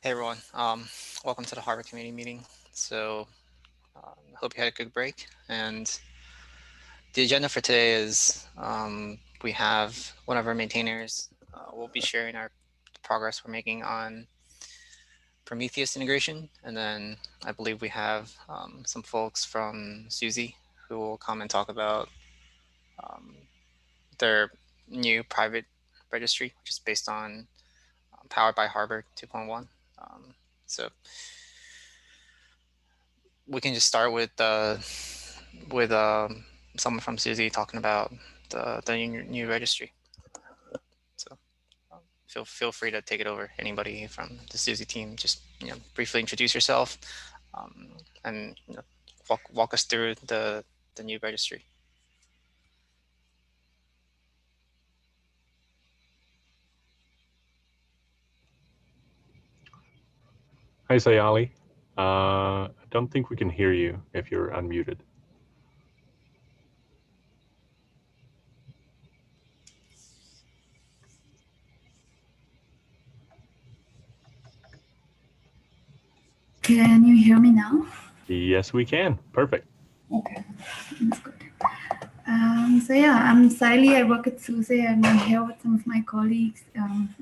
Hey everyone, welcome to the Harbor Community Meeting. Hope you had a good break. And the agenda for today is we have one of our maintainers. We'll be sharing our progress we're making on Prometheus integration, and then I believe we have some folks from Suzy who will come and talk about um, their new private registry, which is based on powered by Harbor 2.1. So we can just start with someone from Suzy talking about the new registry. So feel free to take it over. Anybody from the Suzy team, just briefly introduce yourself um, and walk us through the new registry. Hi, Sayali. I don't think we can hear you if you're unmuted. Can you hear me now? Yes, we can. Perfect. Okay, that's good. So yeah, I'm Siley. I work at SUSE and I'm here with some of my colleagues.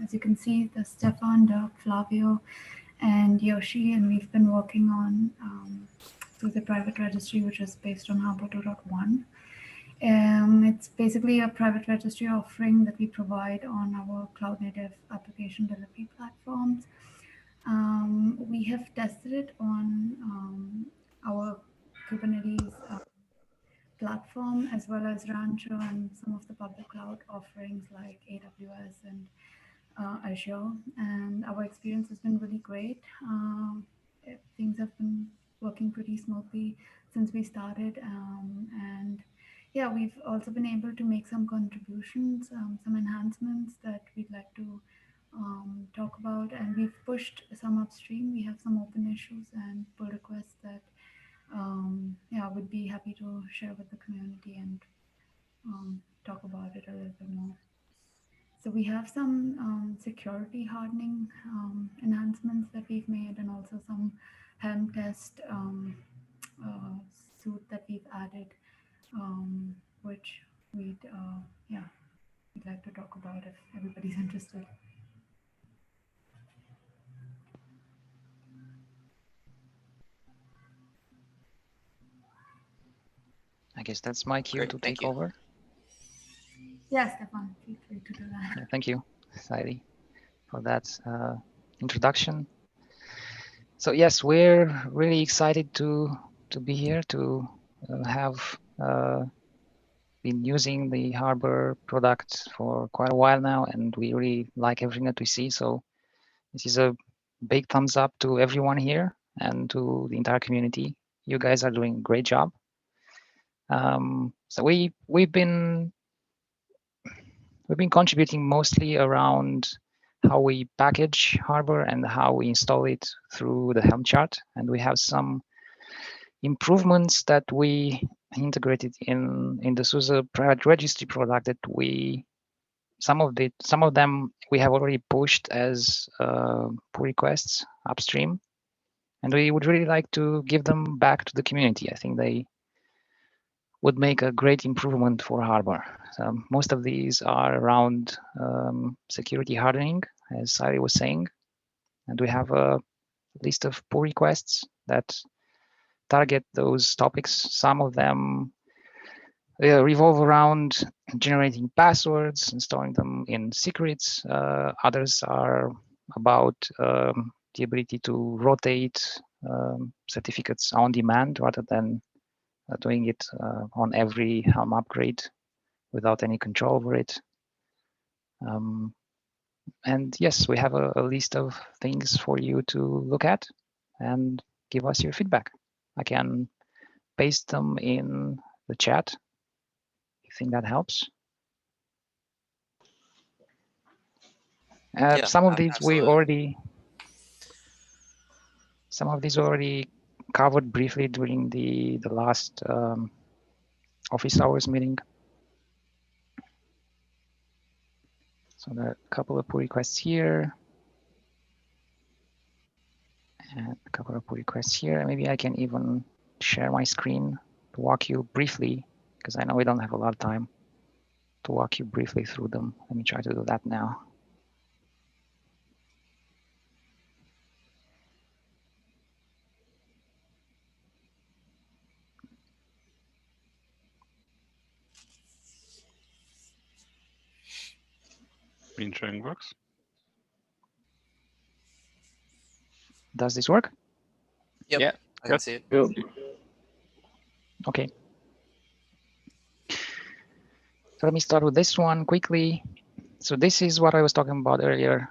As you can see, there's Stefan, Dirk, Flavio, and Yoshi, and we've been working on SUSE Private Registry, which is based on Harbor 2.1. It's basically a private registry offering that we provide on our cloud native application delivery platforms. We have tested it on our Kubernetes platform as well as Rancher and some of the public cloud offerings like AWS and Azure. And our experience has been really great. Things have been working pretty smoothly since we started. And yeah, we've also been able to make some contributions, some enhancements that we'd like to talk about. And we've pushed some upstream. We have some open issues and pull requests that yeah, would be happy to share with the community and talk about it a little bit more. So we have some security hardening enhancements that we've made, and also some Handcast uh, suite that we've added, which yeah, we'd like to talk about if everybody's interested. I guess that's my cue Great, to thank take you. over. Yeah, Stefan, feel free to do that. Yeah, thank you, Saidi, for that introduction. So yes, we're really excited to be here, to have been using the Harbor product for quite a while now, and we really like everything that we see. So this is a big thumbs up to everyone here and to the entire community. You guys are doing a great job. So we've been contributing mostly around how we package Harbor and how we install it through the Helm chart. And we have some improvements that we integrated in the SUSE private registry product that some of them we have already pushed as pull requests upstream. And we would really like to give them back to the community. I think they would make a great improvement for Harbor. So most of these are around security hardening, as Sari was saying, and we have a list of pull requests that target those topics. Some of them revolve around generating passwords and storing them in secrets. Others are about the ability to rotate certificates on demand rather than doing it on every Helm upgrade without any control over it. And yes, we have a list of things for you to look at and give us your feedback. I can paste them in the chat. You think that helps? Yeah, Some of these we absolutely. already, some of these already covered briefly during the last office hours meeting. So there are a couple of pull requests here. And a couple of pull requests here. Maybe I can even share my screen to walk you briefly, because I know we don't have a lot of time to walk you briefly through them. Let me try to do that now. Screen sharing works. Does this work? Yep. Yeah. I can see it. Yep. Okay. So let me start with this one quickly. So this is what I was talking about earlier,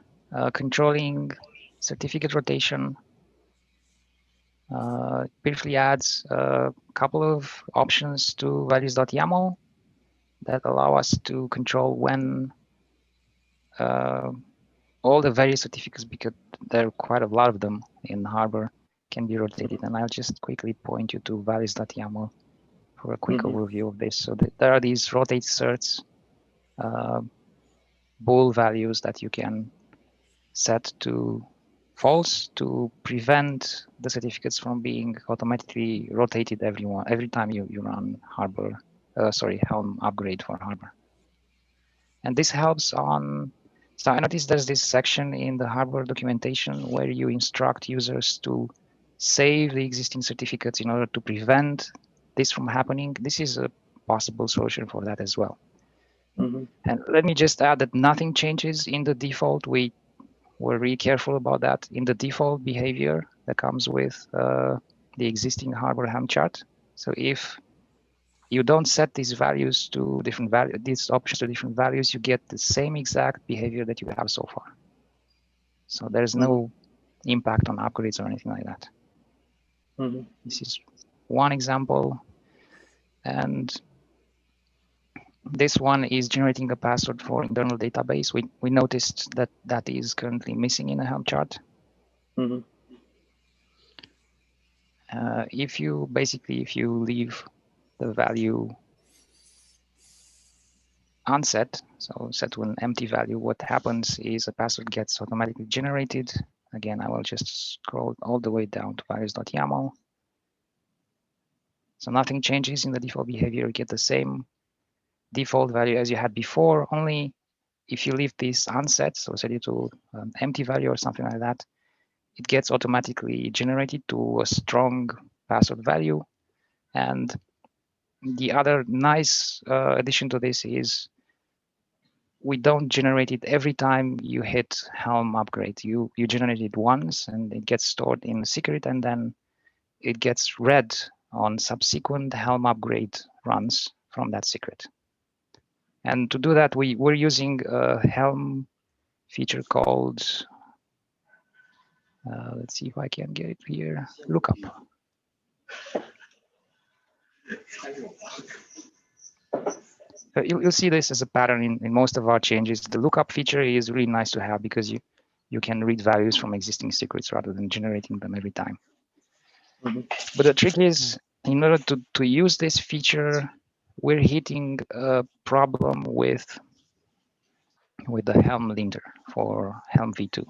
controlling certificate rotation. Briefly adds a couple of options to values.yaml that allow us to control when all the various certificates, because there are quite a lot of them in Harbor, can be rotated. And I'll just quickly point you to values.yaml for a quick overview of this. So there are these rotate certs, bool values that you can set to false to prevent the certificates from being automatically rotated every time you run Harbor, Helm upgrade for Harbor. And this helps on, so I noticed there's this section in the Harbor documentation where you instruct users to save the existing certificates in order to prevent this from happening. This is a possible solution for that as well. And let me just add that nothing changes in the default. We were really careful about that in the default behavior that comes with the existing Harbor Helm chart. So if you don't set these values to different values, these options to different values, you get the same exact behavior that you have so far. So there's no impact on upgrades or anything like that. This is one example. And this one is generating a password for internal database. We noticed that that is currently missing in a Helm chart. If you leave the value unset, so set to an empty value, what happens is a password gets automatically generated. Again, I will just scroll all the way down to values.yaml. So nothing changes in the default behavior. You get the same default value as you had before, only if you leave this unset, so set it to an empty value or something like that, it gets automatically generated to a strong password value. And the other nice addition to this is we don't generate it every time you hit Helm upgrade. You generate it once and it gets stored in a secret, and then it gets read on subsequent Helm upgrade runs from that secret. And to do that, we're using a Helm feature called, let's see if I can get it here, lookup. So you'll see this as a pattern in most of our changes. The lookup feature is really nice to have because you can read values from existing secrets rather than generating them every time. But the trick is, in order to use this feature, we're hitting a problem with the Helm linter for Helm v2.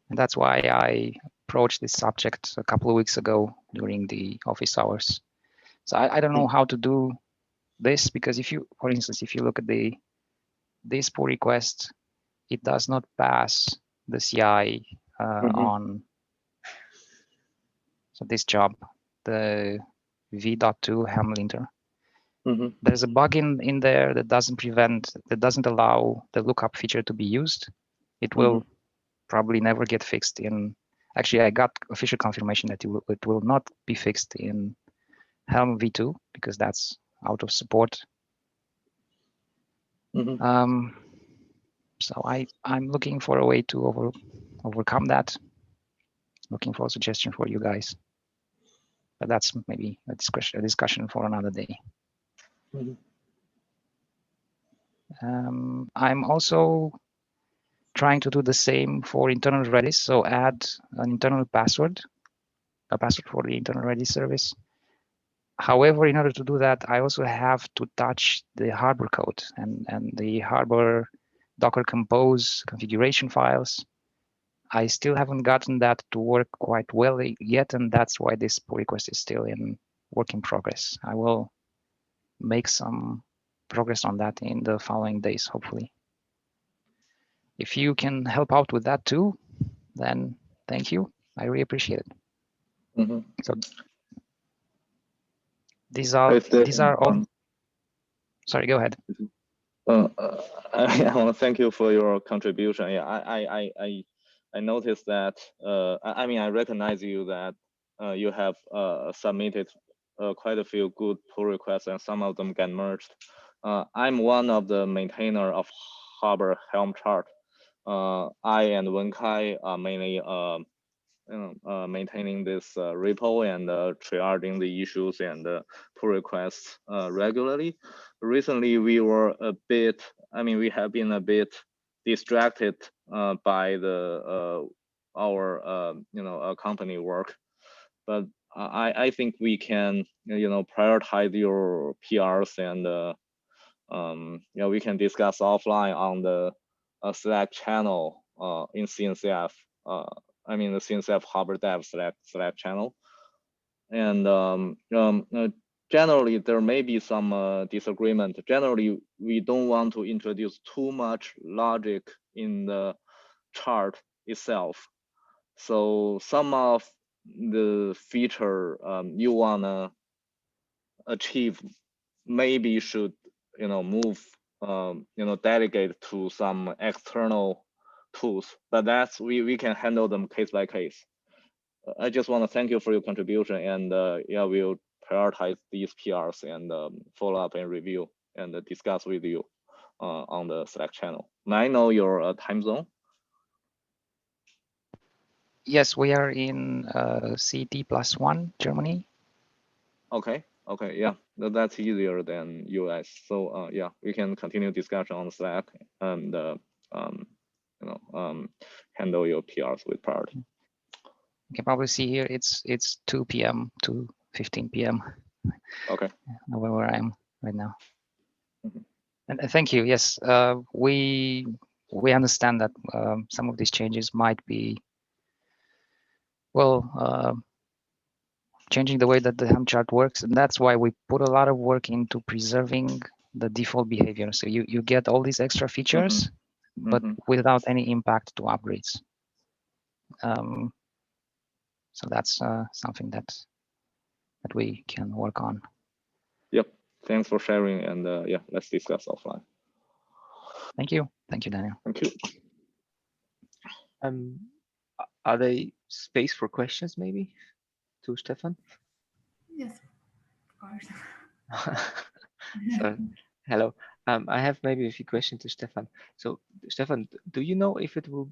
And that's why I approached this subject a couple of weeks ago during the office hours. So I don't know how to do this, because if you, for instance, if you look at this pull request, it does not pass the CI on so this job, the v.2 Helm linter. There's a bug in there that doesn't allow the lookup feature to be used. It will probably never get fixed in. Actually, I got official confirmation that it will not be fixed in Helm v2 because that's out of support. So I'm looking for a way to overcome that. Looking for a suggestion for you guys. But that's maybe a discussion for another day. I'm also trying to do the same for internal Redis. So add an internal password, a password for the internal Redis service. However, in order to do that, I also have to touch the Harbor code, and the Harbor Docker Compose configuration files. I still haven't gotten that to work quite well yet, and that's why this pull request is still in work in progress. I will make some progress on that in the following days, hopefully. If you can help out with that too, then thank you. I really appreciate it. Mm-hmm. So these are all. Sorry, go ahead. I want to thank you for your contribution. Yeah, I noticed that. I mean, I recognize you that you have submitted quite a few good pull requests, and some of them get merged. I'm one of the maintainer of Harbor Helm chart. I and Wenkai are mainly maintaining this repo and triaging the issues and pull requests regularly. Recently, we were a bit, we have been a bit distracted by the our company work, but I think we can prioritize your PRs and we can discuss offline on the Slack channel in CNCF. The CNCF Harbor Dev Slack channel, and generally there may be some disagreement. Generally, we don't want to introduce too much logic in the chart itself. So some of the feature you wanna achieve maybe should move delegate to some external tools, but that's we can handle them case by case. I just want to thank you for your contribution, and yeah, we'll prioritize these PRs and follow up and review and discuss with you on the Slack channel. May I know your time zone? Yes, we are in CT +1, Germany. Okay, yeah, that's easier than US. So yeah, we can continue discussion on Slack and handle your PRs with priority. You can probably see here it's 2 p.m. to 15 p.m. Okay. Where I am right now. Mm-hmm. And thank you. Yes, we understand that some of these changes might be changing the way that the Helm chart works, and that's why we put a lot of work into preserving the default behavior. So you get all these extra features, mm-hmm. but mm-hmm. without any impact to upgrades. So that's something that we can work on. Yep. Thanks for sharing, and yeah, let's discuss offline. Thank you, Daniel. Thank you. Are there space for questions maybe to Stefan? Yes, of course. So, hello. I have maybe a few questions to Stefan. So, Stefan, do you know if it will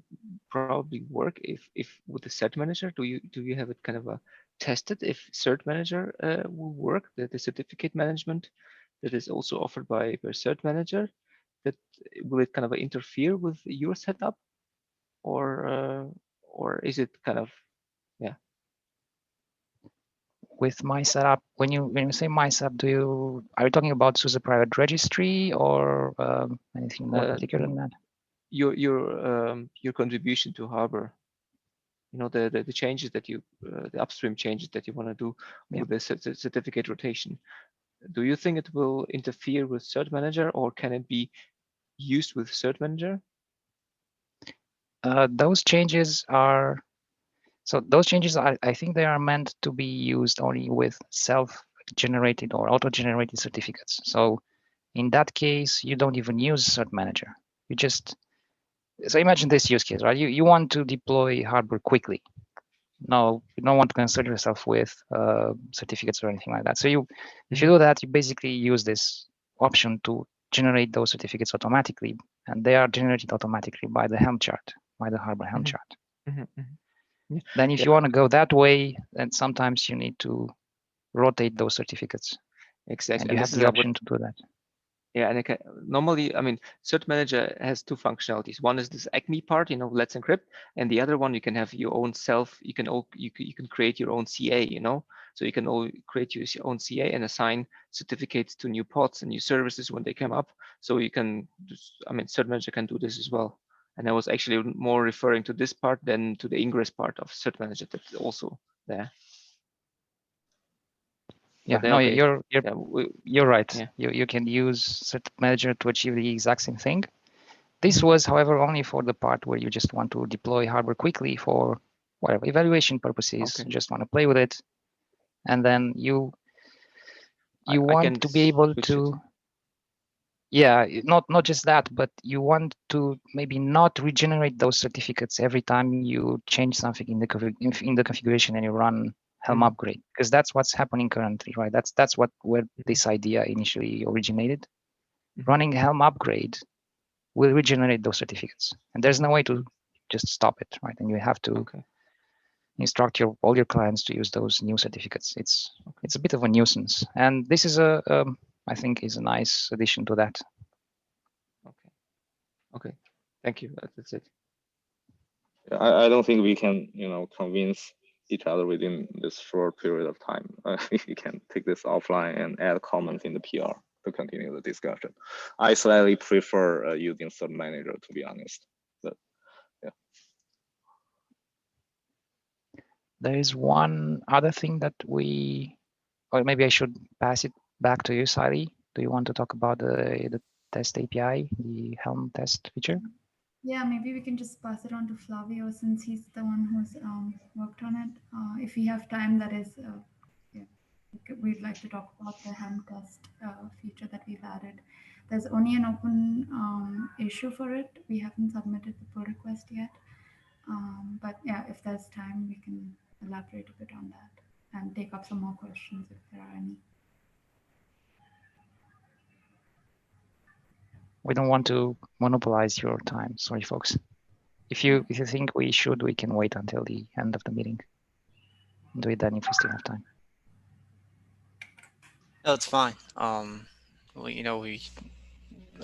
probably work if with the cert manager? Do you have it kind of tested if cert manager will work? The certificate management that is also offered by cert manager, that will it kind of interfere with your setup, or is it kind of, yeah? With my setup, when you say my setup, are you talking about SUSE private registry or anything more particular than that? Your contribution to Harbor, the changes that you the upstream changes that you want to do with the certificate rotation. Do you think it will interfere with cert manager, or can it be used with cert manager? Those changes are. So those changes, I think they are meant to be used only with self-generated or auto-generated certificates. So in that case, you don't even use Cert Manager. You just, so imagine this use case, right? You want to deploy Harbor quickly. No, you don't want to concern yourself with certificates or anything like that. So if you do that, you basically use this option to generate those certificates automatically, and they are generated automatically by the Helm chart, by the Harbor Helm chart. Yeah. Then if you want to go that way, then sometimes you need to rotate those certificates. Exactly. And you have the option to do that. Yeah, and normally, I mean, Cert Manager has two functionalities. One is this Acme part, Let's Encrypt, and the other one you can have your own self. You can create your own CA, so you can create your own CA and assign certificates to new pods and new services when they come up. So you can, Cert Manager can do this as well. And I was actually more referring to this part than to the ingress part of Cert Manager that's also there. Yeah, But no, okay. you're right. Yeah. You can use Cert Manager to achieve the exact same thing. This was, however, only for the part where you just want to deploy hardware quickly for whatever evaluation purposes. Okay. Just want to play with it, and then you I want can to be able switch to. it. Yeah, not just that, but you want to maybe not regenerate those certificates every time you change something in the configuration and you run Helm upgrade, because that's what's happening currently, right? That's where this idea initially originated. Running Helm upgrade will regenerate those certificates, and there's no way to just stop it, right? And you have to instruct all your clients to use those new certificates. It's a bit of a nuisance, and this is I think is a nice addition to that. Okay, thank you. That's it. I don't think we can, convince each other within this short period of time. We can take this offline and add comments in the PR to continue the discussion. I slightly prefer using Cert Manager, to be honest. But yeah. There is one other thing that or maybe I should pass it back to you, Sally. Do you want to talk about the test API, the Helm test feature? Yeah, maybe we can just pass it on to Flavio since he's the one who's worked on it. If we have time, that is, yeah, we'd like to talk about the Handcast feature that we've added. There's only an open issue for it. We haven't submitted the pull request yet. But yeah, if there's time, we can elaborate a bit on that and take up some more questions if there are any. We don't want to monopolize your time. Sorry, folks. If you think we should, we can wait until the end of the meeting. Do it then if we still have time. No, it's fine. We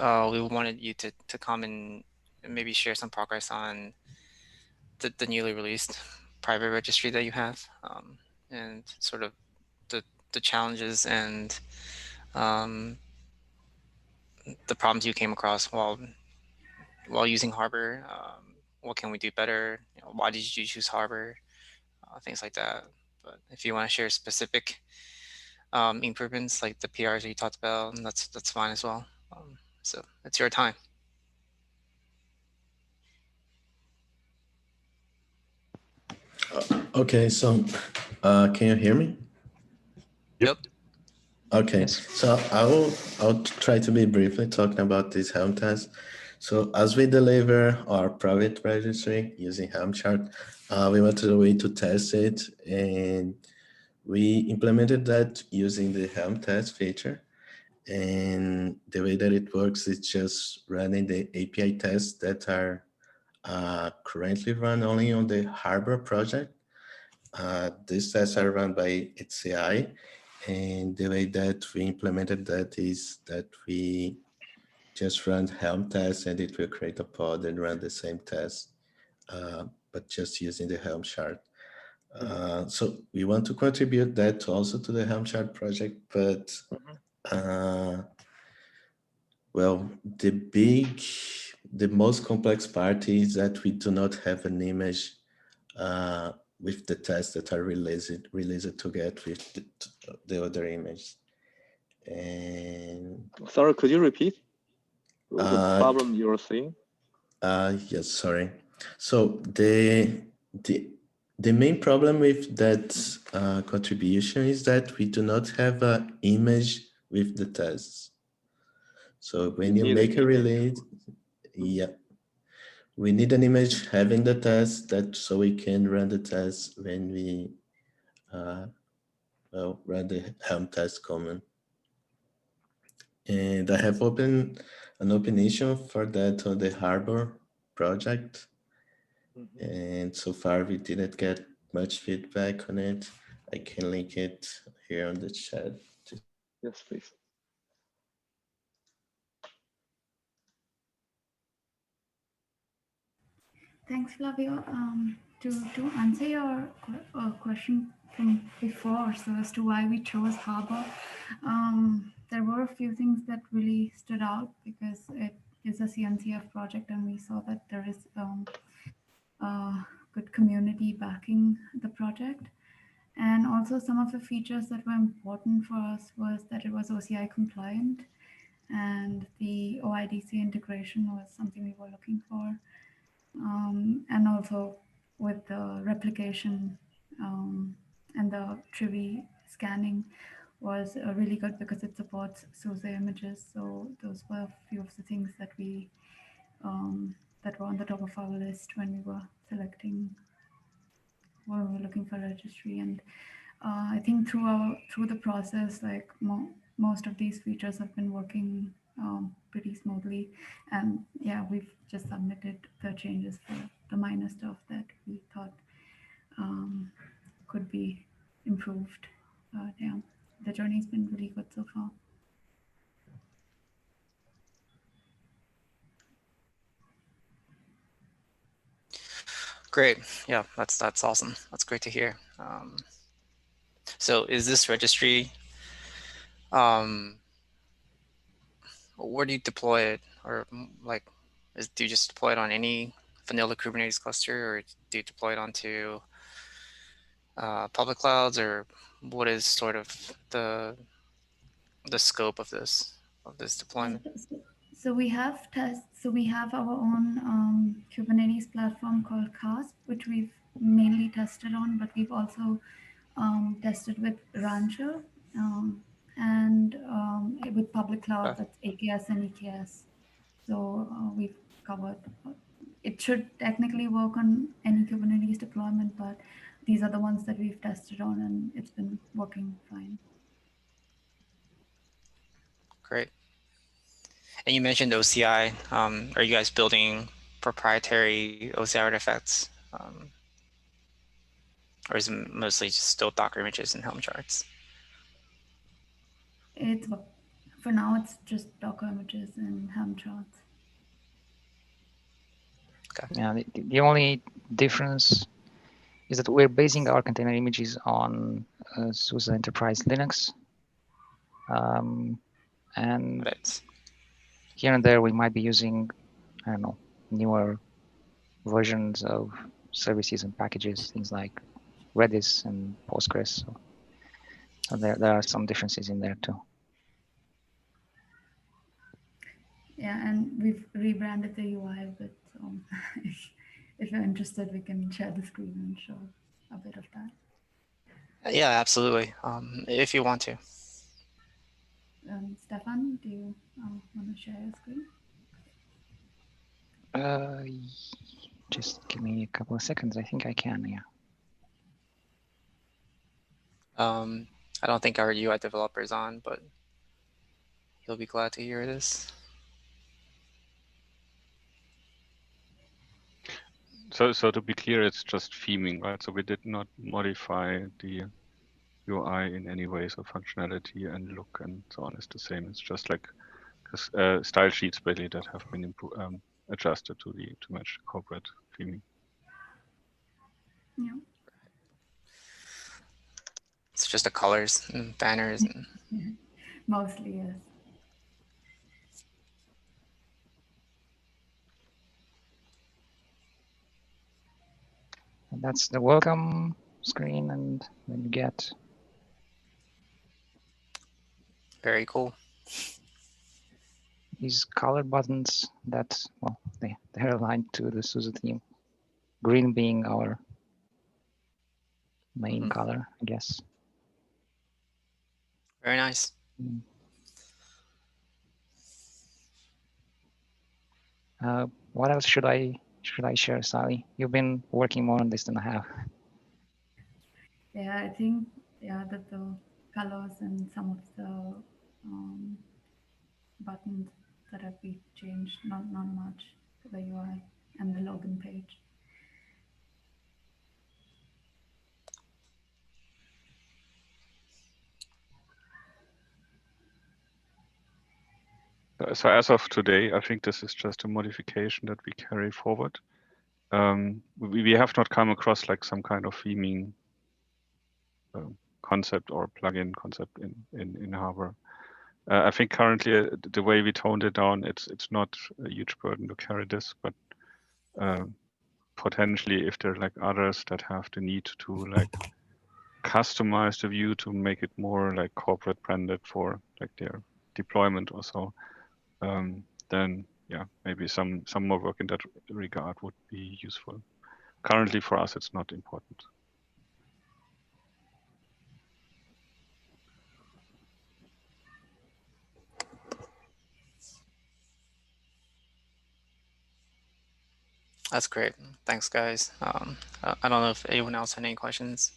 wanted you to come and maybe share some progress on the newly released private registry that you have, and sort of the challenges and the problems you came across while using Harbor. What can we do better? Why did you choose Harbor? Things like that. But if you want to share specific improvements like the PRs that you talked about, that's fine as well. So it's your time. Okay, so can you hear me? Yep. Okay, Yes. so I'll try to be briefly talking about this Helm test. So as we deliver our private registry using Helm chart, we wanted a way to test it, and we implemented that using the Helm test feature. And the way that it works is just running the API tests that are currently run only on the Harbor project. These tests are run by HCI, and the way that we implemented that is that we just run Helm tests and it will create a pod and run the same test, but just using the Helm chart. So we want to contribute that also to the Helm chart project, but well, the most complex part is that we do not have an image with the tests that are released together with the other image. And sorry, could you repeat the problem you were seeing? Yes, sorry. So the main problem with that contribution is that we do not have an image with the tests. So when you make a release, yeah, we need an image having the test so we can run the test when we run the Helm test command. And I have opened an open issue for that on the Harbor project. And so far we didn't get much feedback on it. I can link it here on the chat. Yes, please. Thanks, Flavio. To answer your question from before, so as to why we chose Harbor, there were a few things that really stood out because it is a CNCF project, and we saw that there is good community backing the project. And also some of the features that were important for us was that it was OCI compliant, and the OIDC integration was something we were looking for. And also with the replication and the Trivi scanning was really good because it supports SUSE images. So those were a few of the things that we that were on the top of our list when we were selecting, when we were looking for registry. And I think through the process, like most of these features have been working pretty smoothly. And yeah, we've just submitted the changes for the minor stuff that we thought could be improved. Yeah, the journey's been really good so far. Great. Yeah, that's awesome. That's great to hear. So is this registry, where do you deploy it? Or like, do you just deploy it on any vanilla Kubernetes cluster, or do you deploy it onto public clouds, or what is sort of the scope of this deployment? So we have tests. So we have our own Kubernetes platform called CASP, which we've mainly tested on, but we've also tested with Rancher and with public cloud, that's AKS and EKS. So we've covered. It should technically work on any Kubernetes deployment, but these are the ones that we've tested on, and it's been working fine. Great. And you mentioned OCI. Are you guys building proprietary OCI artifacts? Or is it mostly just still Docker images and Helm charts? It's for now. It's just Docker images and Helm charts. Okay. Yeah, the only difference is that we're basing our container images on SUSE Enterprise Linux. And Right. here and there, we might be using, I don't know, newer versions of services and packages, things like Redis and Postgres. So there are some differences in there too. Yeah, and we've rebranded the UI, but if you're interested, we can share the screen and show a bit of that. Yeah, absolutely. If you want to. Stefan, do you want to share your screen? Just give me a couple of seconds. I think I can, yeah. I don't think our UI developer is on, but he'll be glad to hear this. So to be clear, it's just theming, right? So we did not modify the UI in any way, so functionality and look and so on is the same. It's just like style sheets basically that have been adjusted to match corporate theming. Yeah. It's just the colors and banners. And... Mostly, yes. And that's the welcome screen, and then you get Very cool. these color buttons that, well, they're aligned to the SUSE theme. Green being our main color, I guess. Very nice. What else should I share, Sally? You've been working more on this than I have. Yeah, I think that the colors and some of the buttons that have been changed, not much to the UI and the login page. So as of today, I think this is just a modification that we carry forward. we have not come across like some kind of theming concept or plugin concept in Harbor. I think currently the way we toned it down, it's not a huge burden to carry this, but potentially if there are like others that have the need to like customize the view to make it more like corporate branded for like their deployment or so, then yeah, maybe some more work in that regard would be useful. Currently for us, it's not important. That's great. Thanks, guys. I don't know if anyone else had any questions.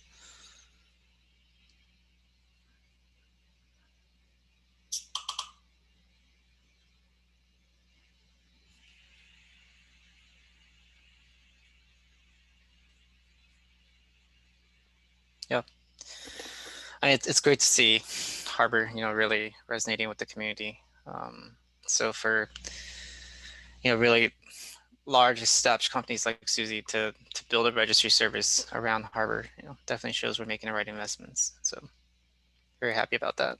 Yeah. It's great to see Harbor, really resonating with the community. So for, really large established companies like Suzy to build a registry service around Harbor, definitely shows we're making the right investments. So very happy about that.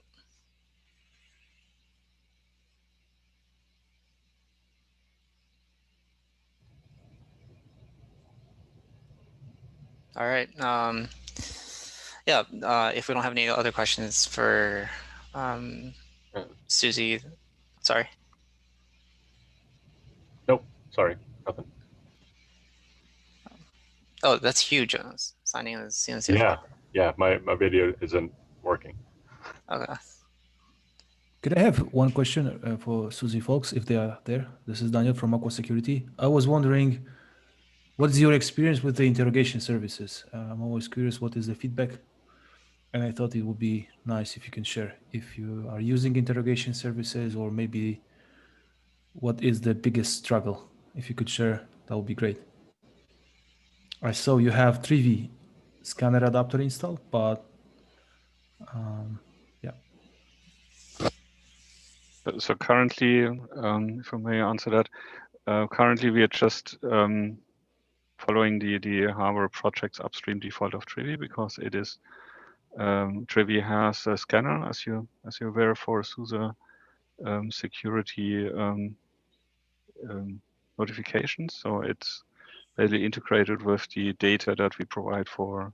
All right. Yeah. If we don't have any other questions for Suzy, sorry. Nope, sorry, nothing. Oh, that's huge. Signing as CNCF. Yeah, my video isn't working. Okay. Could I have one question for Suzy folks, if they are there? This is Daniel from Aqua Security. I was wondering, what's your experience with the interrogation services? I'm always curious what is the feedback, and I thought it would be nice if you can share if you are using interrogation services, or maybe what is the biggest struggle. If you could share, that would be great. I saw you have 3V scanner adapter installed, but yeah. So currently, if I may answer that, currently we are just following the Harbor project's upstream default of Trivi, because it is Trivi has a scanner, as you're aware, for SUSE security notifications. So it's basically integrated with the data that we provide for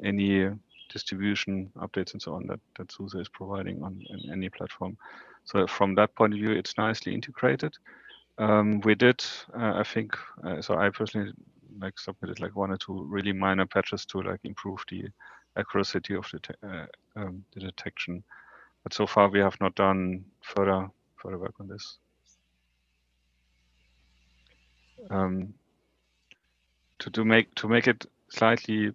any distribution updates and so on that SUSE is providing on any platform. So from that point of view, it's nicely integrated. We did, I think, so I personally like submitted like 1 or 2 really minor patches to like improve the accuracy of the detection. But so far we have not done further work on this. To make it slightly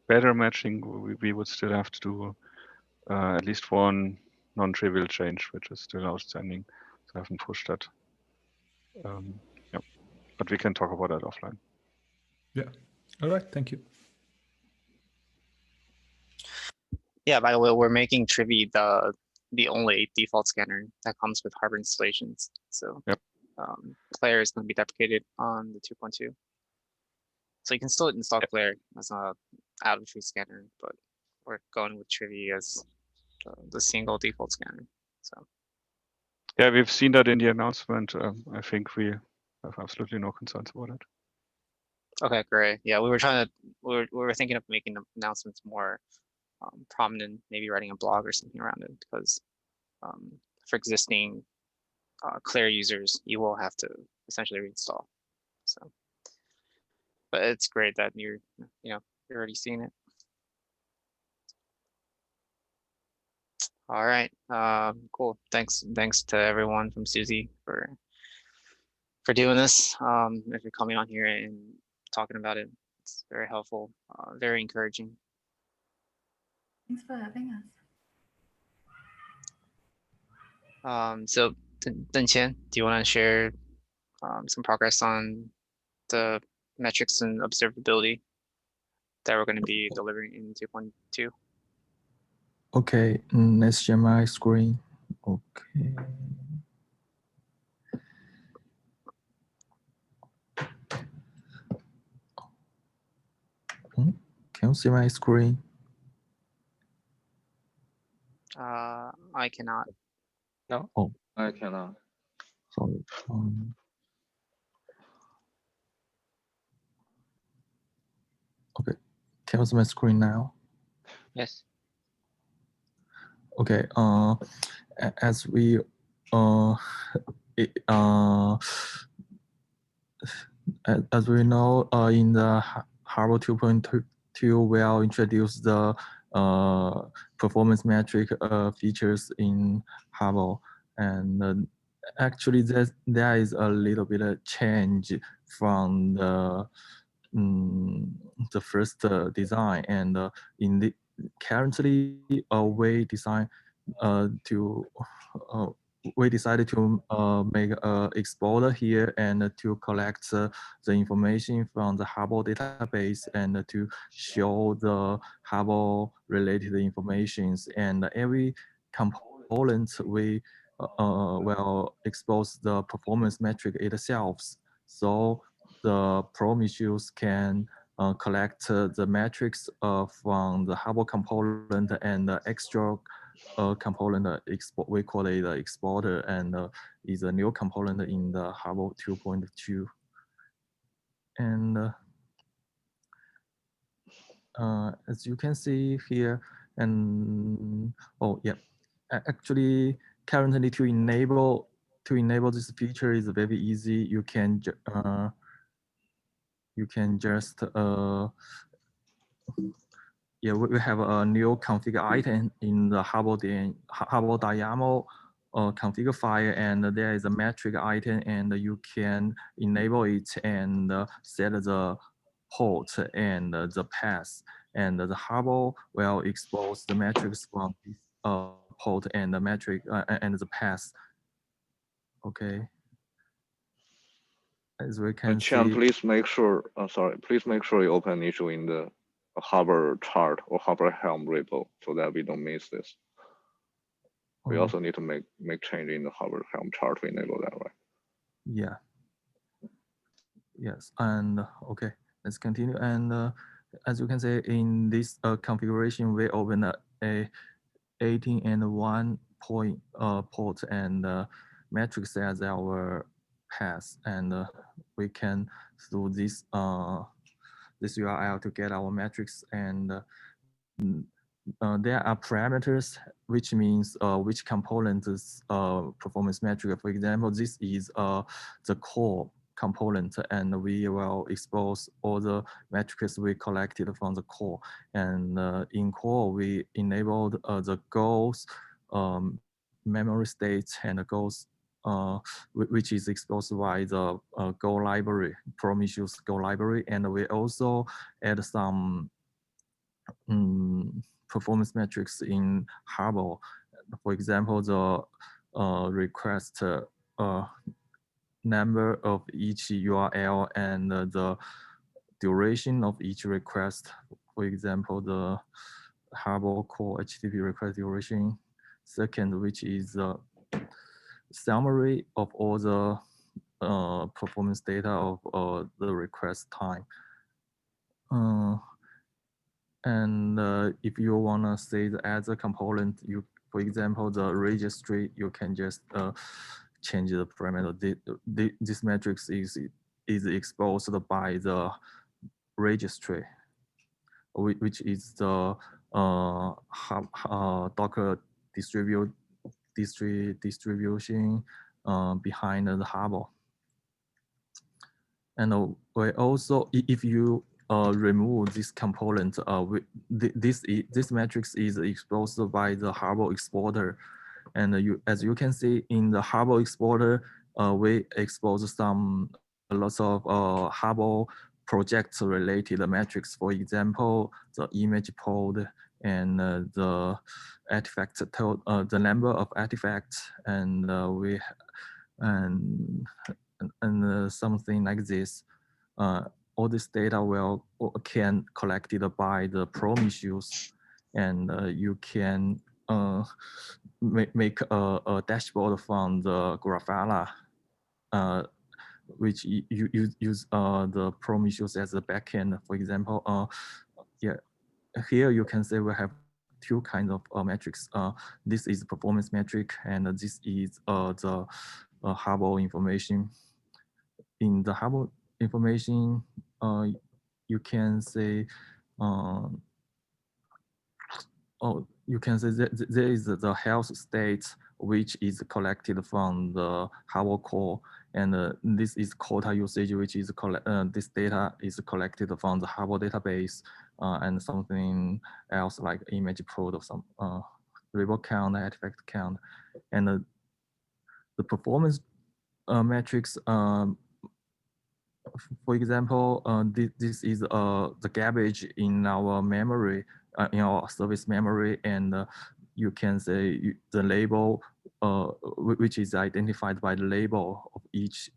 better matching, we would still have to do at least one non-trivial change, which is still outstanding. So I haven't pushed that. Yeah, but we can talk about that offline. Yeah. All right. Thank you. Yeah, by the way, we're making Trivi the only default scanner that comes with Harbor installations. So yep. Claire is going to be deprecated on the 2.2. So you can still install Claire as a out-of-tree scanner, but we're going with Trivi as the single default scanner. So yeah, we've seen that in the announcement. I think we have absolutely no concerns about it. Okay, great. Yeah, we were thinking of making the announcements more prominent, maybe writing a blog or something around it, because for existing Claire users, you will have to essentially reinstall. So, but it's great that you're already seeing it. All right, cool. Thanks to everyone from Suzy for doing this. If you're coming on here and talking about it, it's very helpful, very encouraging. Thanks for having us. So Denqian, do you want to share some progress on the metrics and observability that we're going to be delivering in 2.2? Okay, let's share my screen. Okay. Can you see my screen? I cannot. No. Oh, I cannot. sorry. Okay. Can you see my screen now? Yes. Okay. As we it, as we know, in the Harbor 2.2, we'll introduce the performance metric features in Harbor, and actually there is a little bit of change from the first design, and in the currently we design to we decided to make a explorer here and to collect the information from the Hubble database and to show the Hubble related informations, and every component we will expose the performance metric itself. So the Prometheus can collect the metrics from the Hubble component and the extra component we call it the exporter, and is a new component in the Hubble 2.2. And as you can see here, and oh yeah, actually currently to enable this feature is very easy. You can just yeah, we have a new config item in the Hubble Dynamo config file, and there is a metric item, and you can enable it and set the port and the path, and the Hubble will expose the metrics from this port and the metric and the path. Okay, as we can Chan, see. please make sure. Sorry, please make sure you open issue in the Harbor chart or Harbor Helm repo so that we don't miss this. We also need to make change in the Harbor Helm chart to enable that, right? Yeah. Yes, and okay, let's continue. And as you can see in this configuration, we open a 18 and 1 point port and matrix as our path, and we can through this URL to get our metrics, and there are parameters, which means which component is performance metric. For example, this is the core component, and we will expose all the metrics we collected from the core. And in core, we enabled the goals, memory states, and goals which is exposed by the Go library, Prometheus Go library. And we also add some performance metrics in Harbor. For example, the request number of each URL and the duration of each request. For example, the Harbor core HTTP request duration. Second, which is the summary of all the performance data of the request time. And if you want to say the as a component, for example, the registry, you can just change the parameter. This matrix is exposed by the registry, which is the Docker distribution behind the Harbor. And we also, if you remove this component, this matrix is exposed by the Harbor exporter. And as you can see in the Harbor exporter, we expose lots of Harbor projects related metrics. For example, the image pod and the artifact, the number of artifacts, and something like this. All this data can collected by the Prometheus, and you can make a dashboard from the Grafana, which you use the Prometheus as a backend. For example, yeah, here you can say we have two kinds of metrics. This is performance metric, and this is the Hubble information. In the Hubble information, you can say, you can say that there is the health state which is collected from the Hubble core, and this is quota usage, which is this data is collected from the Hubble database, and something else like image prod or some report count, artifact count, and the performance metrics. For example, this is the garbage in our memory, in our service memory, and you can say the label, which is identified by the label of each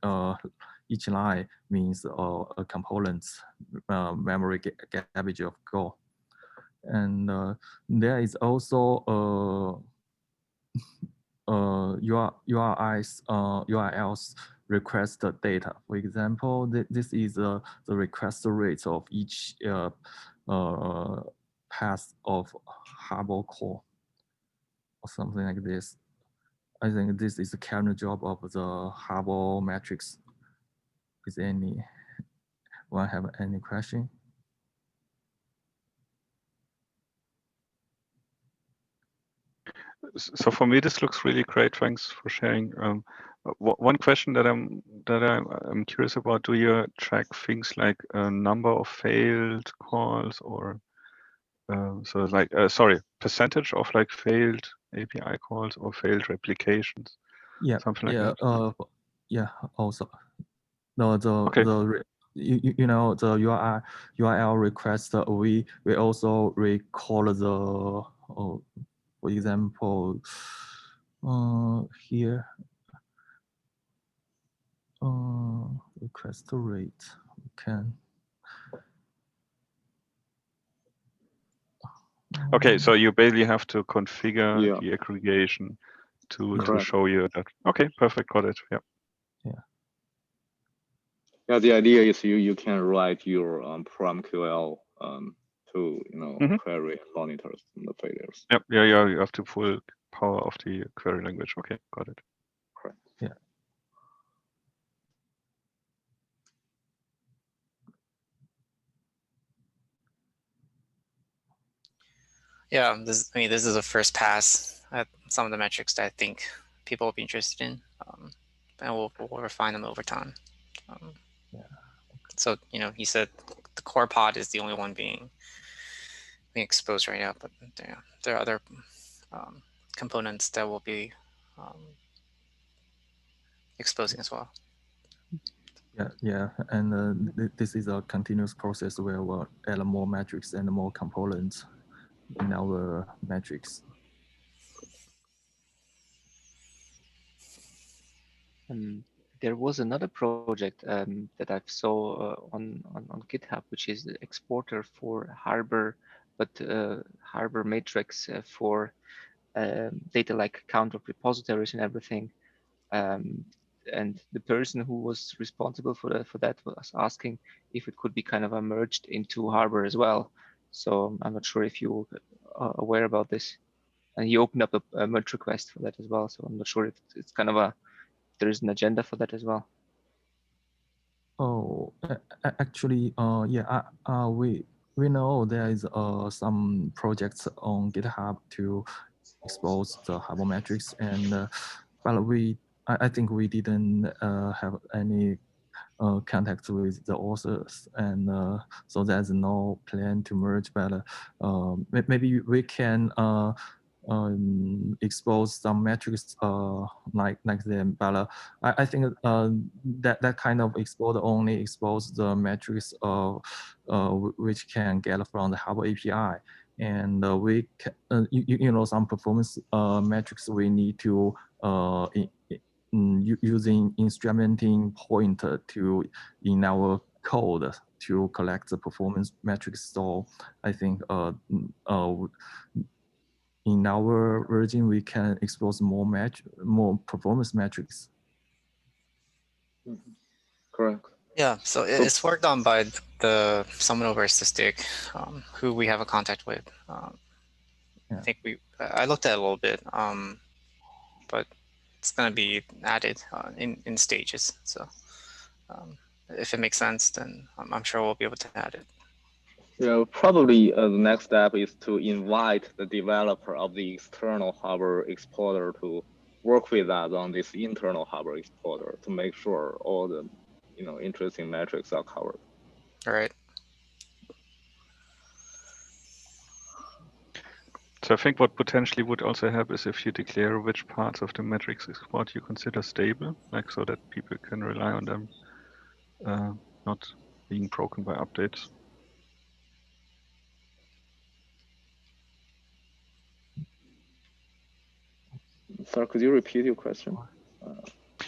line, means a component memory garbage of Go. And there is also URLs request data. For example, this is the request rate of each path of Hubble core or something like this. I think this is the current job of the Hubble matrix. Is anyone have any question? So for me, this looks really great. Thanks for sharing. One question that I'm curious about: do you track things like a number of failed calls, or so like percentage of like failed API calls or failed replications? Yeah, something like yeah, that. Yeah. Also, no, Okay. you know, the URL request. We also recall the for example, here, request rate. We can. Okay, so you basically have to configure Yeah. the aggregation to Correct. show you that. Okay, perfect, got it. Yeah. Yeah, the idea is you can write your PromQL to query and monitor the failures. Yep. Yeah. You have the full power of the query language. Okay, got it. Correct. Yeah. Yeah, this is a first pass at some of the metrics that I think people will be interested in, and we'll refine them over time. Yeah. So he said the core pod is the only one being exposed right now, but there are other components that will be exposing as well. Yeah, and this is a continuous process where we'll add more metrics and more components in our metrics. There was another project that I saw on GitHub, which is the exporter for Harbor, but Harbor matrix for data like count of repositories and everything. And the person who was responsible for that was asking if it could be kind of merged into Harbor as well. So I'm not sure if you are aware about this. And he opened up a merge request for that as well. So I'm not sure if it's kind of there is an agenda for that as well. Oh, actually, yeah, we know there is some projects on GitHub to expose the Hubble metrics, and but I think we didn't have any contact with the authors, and so there's no plan to merge. But maybe we can expose some metrics like them. But I think that kind of expose only expose the metrics which can get from the Hubble API. And we can, some performance metrics we need to using instrumenting pointer to in our code to collect the performance metrics. So I think in our version we can expose more performance metrics. Correct. Yeah, so it's worked on by the someone over at Sysdig, who we have a contact with. Yeah. I think I looked at it a little bit, but it's going to be added in stages. So if it makes sense, then I'm sure we'll be able to add it. Yeah, probably the next step is to invite the developer of the external Harbor exporter to work with us on this internal Harbor exporter to make sure all the interesting metrics are covered. All right. So I think what potentially would also help is if you declare which parts of the metrics export you consider stable, like so that people can rely on them, not being broken by updates. Sir, could you repeat your question?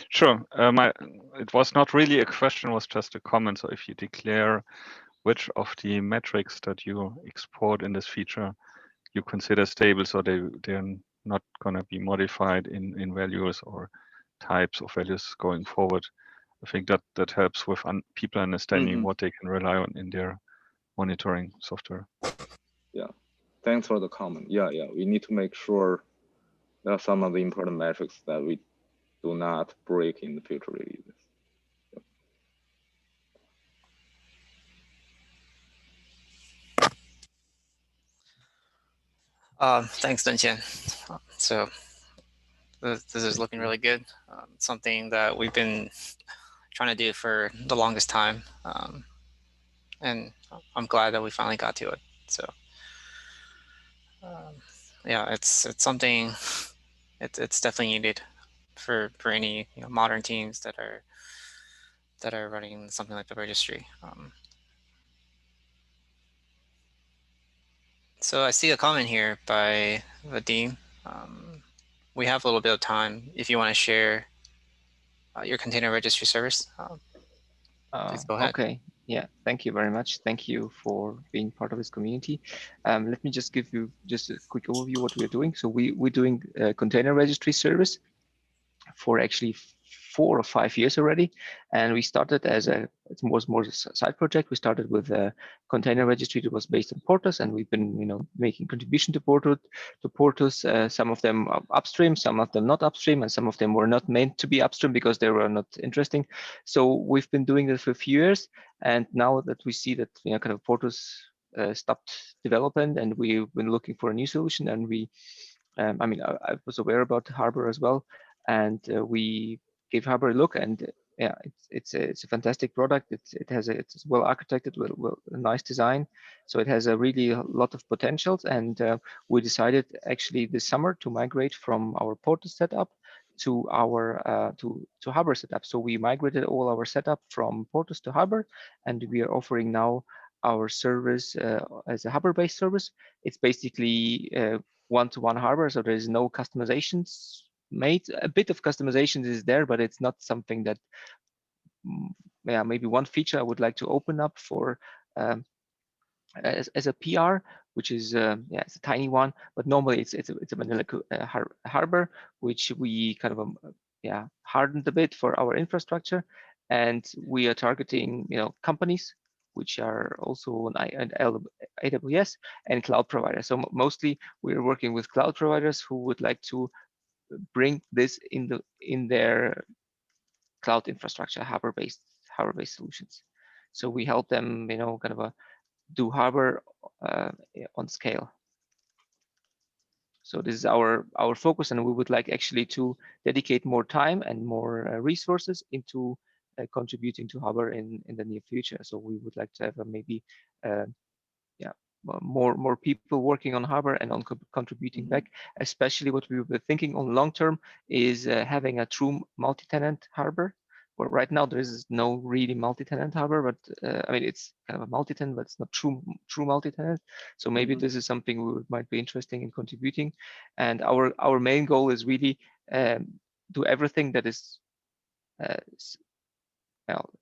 Sure. It was not really a question, it was just a comment. So if you declare which of the metrics that you export in this feature you consider stable, so they're not going to be modified in values or types of values going forward. I think that helps with people understanding what they can rely on in their monitoring software. Yeah, thanks for the comment. Yeah, we need to make sure that some of the important metrics that we do not break in the future releases. Thanks, Dunqian. So this is looking really good. Something that we've been trying to do for the longest time, and I'm glad that we finally got to it. So yeah, it's something. It's definitely needed for any modern teams that are running something like the registry. So I see a comment here by Vadim. We have a little bit of time. If you want to share your container registry service, please go ahead. Okay. Yeah. Thank you very much. Thank you for being part of this community. Let me just give you just a quick overview what we're doing. So we're doing a container registry service for actually 4 or 5 years already, and we started as it was more a side project. We started with a container registry that was based on Portus, and we've been making contribution to Portus. Some of them upstream, some of them not upstream, and some of them were not meant to be upstream because they were not interesting. So we've been doing this for a few years, and now that we see that kind of Portus stopped development, and we've been looking for a new solution, and I was aware about Harbor as well, and we gave Harbor a look, and yeah, it's a fantastic product. It's well architected, well a nice design, so it has a really lot of potentials. And we decided actually this summer to migrate from our Portus setup to our to Harbor setup. So we migrated all our setup from Portus to Harbor, and we are offering now our service as a Harbor-based service. It's basically one-to-one Harbor, so there is no customizations made. A bit of customizations is there, but it's not something that, maybe one feature I would like to open up for as a PR, which is it's a tiny one, but normally it's a vanilla Harbor, which we kind of hardened a bit for our infrastructure, and we are targeting companies which are also on AWS and cloud providers. So mostly we're working with cloud providers who would like to bring this in their cloud infrastructure, Harbor-based solutions. So we help them, kind of do Harbor on scale. So this is our focus, and we would like actually to dedicate more time and more resources into contributing to Harbor in the near future. So we would like to have maybe more people working on Harbor and on contributing back. Especially what we were thinking on long term is having a true multi-tenant Harbor. Well, right now there is no really multi-tenant Harbor, but it's kind of a multi-tenant, but it's not true multi-tenant. So maybe this is something we might be interested in contributing. And our main goal is really do everything that is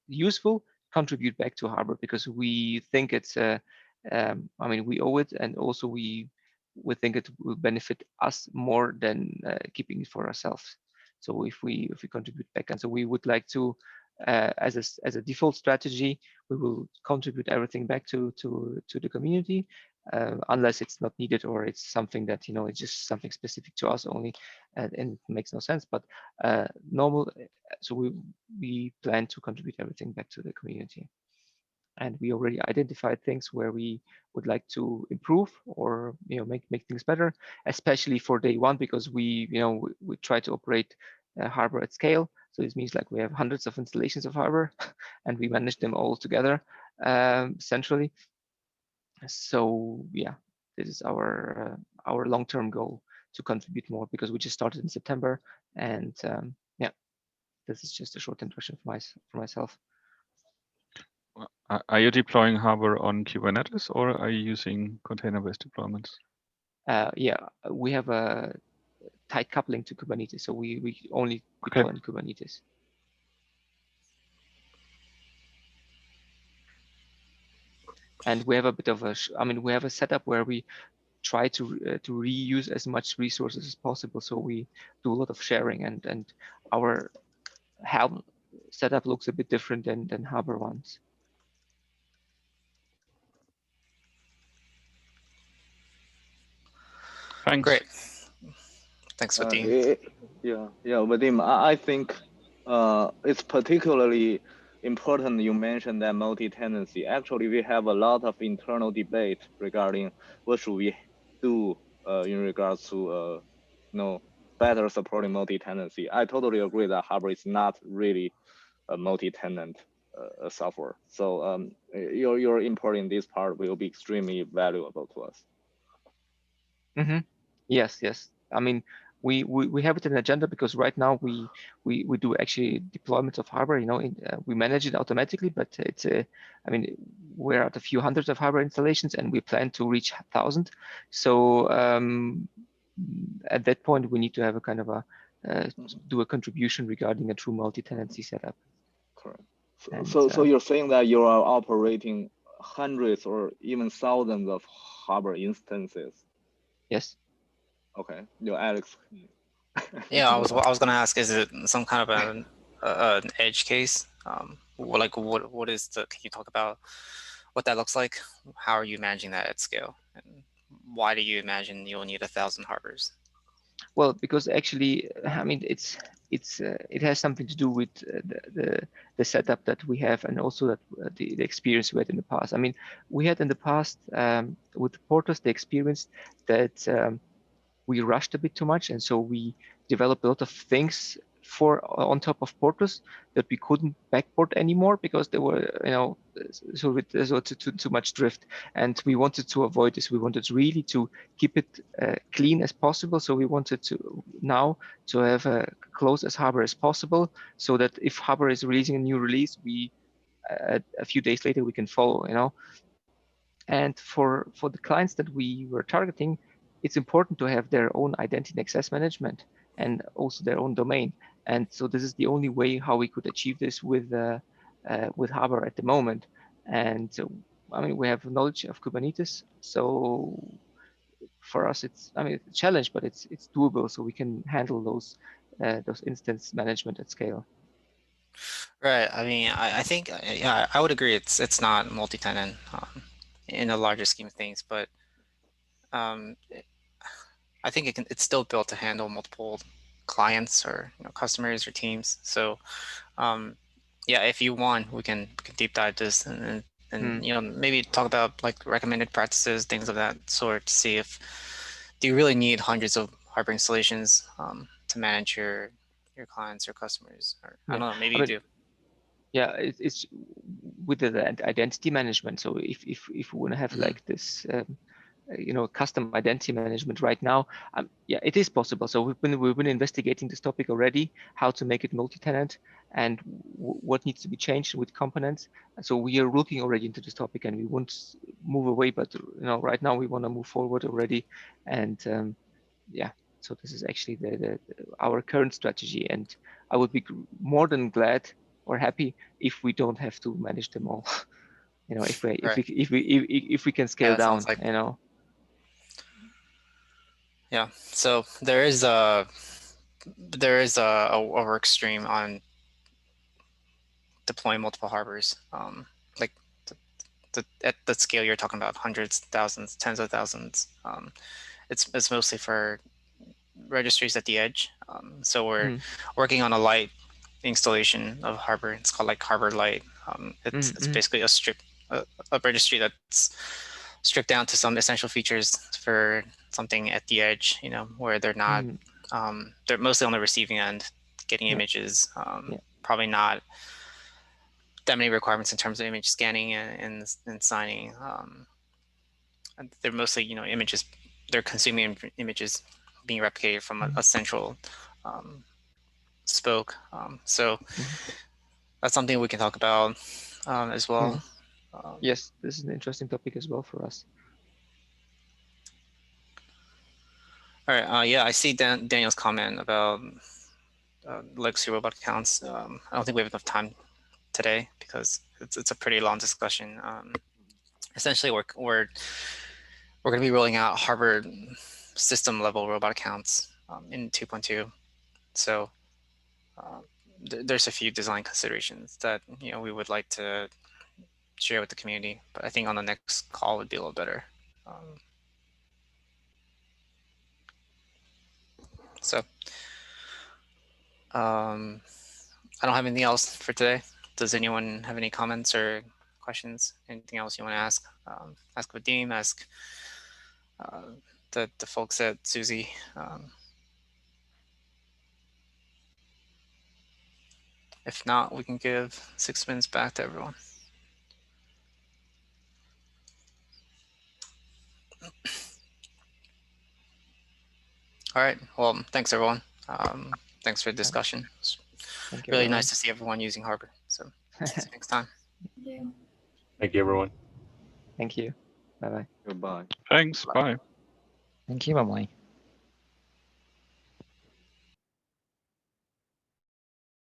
useful, contribute back to Harbor, because we think it's we owe it, and also we think it will benefit us more than keeping it for ourselves. So if we contribute back, and so we would like to as a default strategy, we will contribute everything back to the community, unless it's not needed or it's something that it's just something specific to us only, and it makes no sense. But normal, so we plan to contribute everything back to the community. And we already identified things where we would like to improve or make things better, especially for day one, because we try to operate Harbor at scale. So this means like we have hundreds of installations of Harbor, and we manage them all together centrally. So yeah, this is our long-term goal, to contribute more, because we just started in September, and yeah, this is just a short introduction for myself. Are you deploying Harbor on Kubernetes, or are you using container-based deployments? Yeah, we have a tight coupling to Kubernetes, so we only deploy in Kubernetes. And we have a bit of a, we have a setup where we try to reuse as much resources as possible. So we do a lot of sharing, and our Helm setup looks a bit different than Harbor ones. Thanks. Great. Thanks, Vadim. Yeah, Vadim, I think it's particularly important you mentioned that multi-tenancy. Actually, we have a lot of internal debate regarding what should we do in regards to better supporting multi-tenancy. I totally agree that Harbor is not really a multi-tenant software. So your input in this part will be extremely valuable to us. Mm-hmm. Yes. I mean, we have it in the agenda because right now we do actually deployment of Harbor. We manage it automatically, but it's we're at a few hundreds of Harbor installations, and we plan to reach 1,000. So at that point, we need to have a kind of a do a contribution regarding a true multi-tenancy setup. Correct. So you're saying that you are operating hundreds or even thousands of Harbor instances? Yes. Okay. Alex. Yeah, I was gonna ask, is it some kind of an edge case? Like what is the? Can you talk about what that looks like? How are you managing that at scale? And why do you imagine you'll need 1,000 harbors? Well, because actually, it has something to do with the setup that we have, and also that the experience we had in the past. We had in the past with Portos the experience that we rushed a bit too much, and so we developed a lot of things on top of Portos that we couldn't backport anymore because there were too much drift, and we wanted to avoid this. We wanted really to keep it clean as possible. So we wanted to now to have close as Harbor as possible, so that if Harbor is releasing a new release, we a few days later we can follow. And for the clients that we were targeting, it's important to have their own identity and access management and also their own domain. And so this is the only way how we could achieve this with Harbor at the moment. And we have knowledge of Kubernetes, so for us it's a challenge, but it's doable. So we can handle those instance management at scale. Right. I think, yeah, I would agree. It's not multi-tenant in a larger scheme of things, but I think it's still built to handle multiple clients or customers or teams. So yeah, if you want, we can deep dive this and maybe talk about like recommended practices, things of that sort, to see if do you really need hundreds of Harbor installations to manage your clients or customers, or I don't know, maybe you do. Yeah, it's with the identity management. So if we want to have like this custom identity management right now, yeah, it is possible. So we've been investigating this topic already, how to make it multi-tenant and what needs to be changed with components. So we are looking already into this topic, and we won't move away, but right now we want to move forward already. And yeah, so this is actually our current strategy, and I would be more than glad or happy if we don't have to manage them all. If we can scale down, Yeah, so there is a work stream on deploying multiple harbors, like at the scale you're talking about, hundreds, thousands, tens of thousands. It's mostly for registries at the edge. So we're working on a light installation of Harbor. It's called like Harbor Light. It's basically a registry that's stripped down to some essential features for something at the edge, you know, where they're not, they're mostly on the receiving end, getting images, probably not that many requirements in terms of image scanning and signing. They're mostly, you know, images, they're consuming images being replicated from a central spoke. So that's something we can talk about as well. Yes, this is an interesting topic as well for us. All right. Yeah, I see Daniel's comment about legacy robot counts. I don't think we have enough time today because it's a pretty long discussion. Essentially, we're going to be rolling out Harvard system level robot counts in 2.2. So there's a few design considerations that, you know, we would like to share with the community, but I think on the next call would be a little better. I don't have anything else for today. Does anyone have any comments or questions? Anything else you want to ask? Ask Vadim, ask the folks at Suzy. If not, we can give 6 minutes back to everyone. All right. Well, thanks everyone. Thanks for the discussion. It's really nice to see everyone using Harbor. So see you next time. Thank you, everyone. Thank you. Bye-bye. Goodbye. Thanks. Bye. Thank you. Bye-bye.